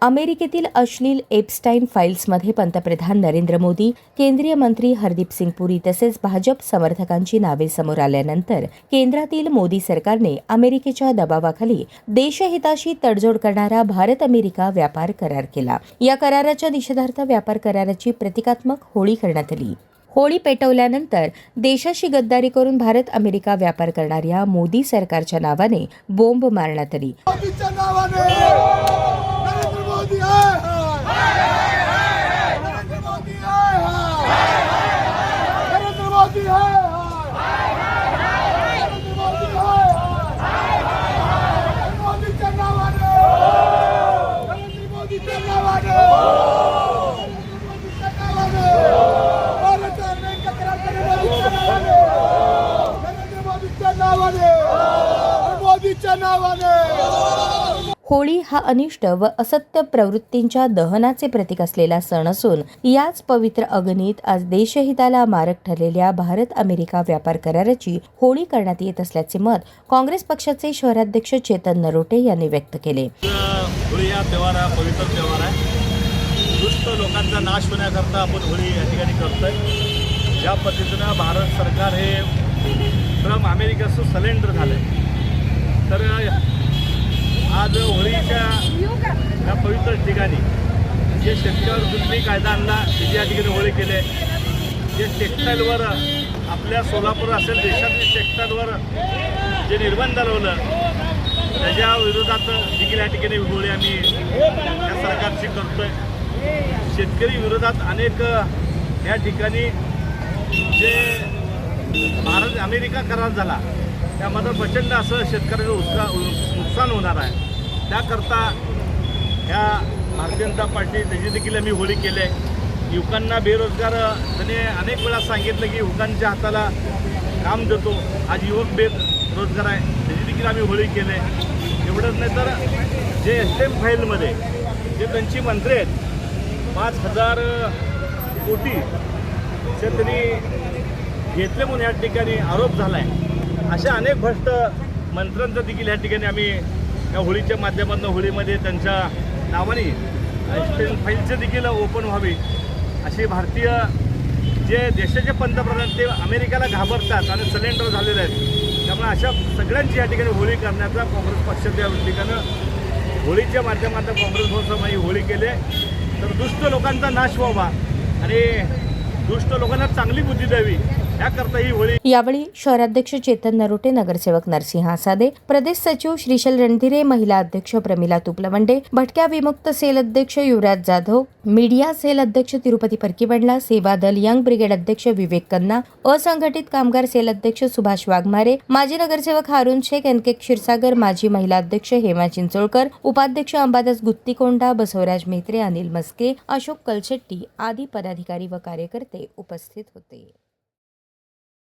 अमेरिकेतील अश्लील एप्स्टाईन फाईल्समध्ये पंतप्रधान नरेंद्र मोदी, केंद्रीय मंत्री हरदीप सिंग पुरी तसेच भाजप समर्थकांची नावे समोर आल्यानंतर केंद्रातील मोदी सरकारने अमेरिकेच्या दबावाखाली देशहिताशी तडजोड करणारा भारत-अमेरिका व्यापार करार केला. या कराराच्या निषेधार्थ व्यापार कराराची प्रतिकात्मक होळी करण्यात आली. होळी पेटवल्यानंतर देशाशी गद्दारी करून भारत-अमेरिका व्यापार करणाऱ्या मोदी सरकारच्या नावाने बोंब मारण्यात आली. होळी हा अनिष्ट व असत्य प्रवृत्तींच्या दहनाचे प्रतीक असलेला सण असून याच पवित्र अग्नीत आज देशहिताला मारक ठरलेल्या भारत-अमेरिका व्यापार कराराची होळी करण्यात येत असल्याचे मत काँग्रेस पक्षाचे शहराध्यक्ष चेतन नरोटे यांनी व्यक्त केले. होळी हा त्योहार हा पवित्र त्योहार आहे. दुष्ट लोकांचा नाश होण्याकरता आपण होळी या ठिकाणी करतोय. ज्या पद्धतीनं भारत सरकार हे ट्रम्प अमेरिकेचं सलेंडर झालंय, तर आज होळीच्या या पवित्र ठिकाणी जे शेतकऱ्यावर जुलमी कायदा आणला या ठिकाणी होळी केले, जे टेक्स्टाईलवर आपल्या सोलापूर असेल देशातील टेक्स्टाईलवर जे निर्बंध लावलं त्याच्या विरोधात देखील या ठिकाणी होळी आम्ही या सरकारची करतोय. शेतकरी विरोधात अनेक या ठिकाणी जे भारत अमेरिका करार झाला त्यामध्ये प्रचंड असं शेतकऱ्याचं नुकसान होणार आहे. त्याकरता ह्या भारतीय जनता पार्टी त्याची देखील आम्ही होळी केली आहे. युवकांना बेरोजगार त्यांनी अनेक वेळा सांगितलं की युवकांच्या हाताला काम देतो, आज युवक बेरोजगार आहे, त्याची देखील आम्ही होळी केली आहे. एवढंच नाही तर जे एस्टेम फाईलमध्ये जे त्यांची मंत्री आहेत 5,000 कोटी त्यांनी घेतले म्हणून या ठिकाणी आरोप झाला आहे. अशा अनेक भ्रष्ट मंत्र्यांचं देखील या ठिकाणी आम्ही या होळीच्या माध्यमातून होळीमध्ये त्यांच्या नावाने फाईलचे देखील ओपन व्हावी अशी भारतीय जे देशाचे पंतप्रधान ते अमेरिकेला घाबरतात आणि सलेंडर झालेले आहेत. त्यामुळे अशा सगळ्यांची या ठिकाणी होळी करण्याचा काँग्रेस पक्षाच्या ठिकाणं होळीच्या माध्यमातून काँग्रेस पक्षाने होळी केली. तर दुष्ट लोकांचा नाश व्हावा आणि दुष्ट लोकांना चांगली बुद्धी द्यावी याकरता ही होळी. यावेळी शहराध्यक्ष चेतन नरोटे, नगरसेवक नरसिंह आसादे, प्रदेश सचिव श्रीशल रणधीरे, महिला अध्यक्ष प्रमिला तुपलवंडे, भटक्या विमुक्त सेल अध्यक्ष युवराज जाधव, मीडिया सेल अध्यक्ष तिरुपती परकीबंडला, सेवा दल यंग ब्रिगेड अध्यक्ष विवेक कन्ना, असंघटित कामगार सेल अध्यक्ष सुभाष वाघमारे, माजी नगरसेवक हारून शेख, एनके क्षीरसागर, माजी महिला अध्यक्ष हेमा चिंचोळकर, उपाध्यक्ष अंबादास गुत्तीकोंडा, बसवराज मेत्रे, अनिल मस्के, अशोक कलशेट्टी आदी पदाधिकारी व कार्यकर्ते उपस्थित होते.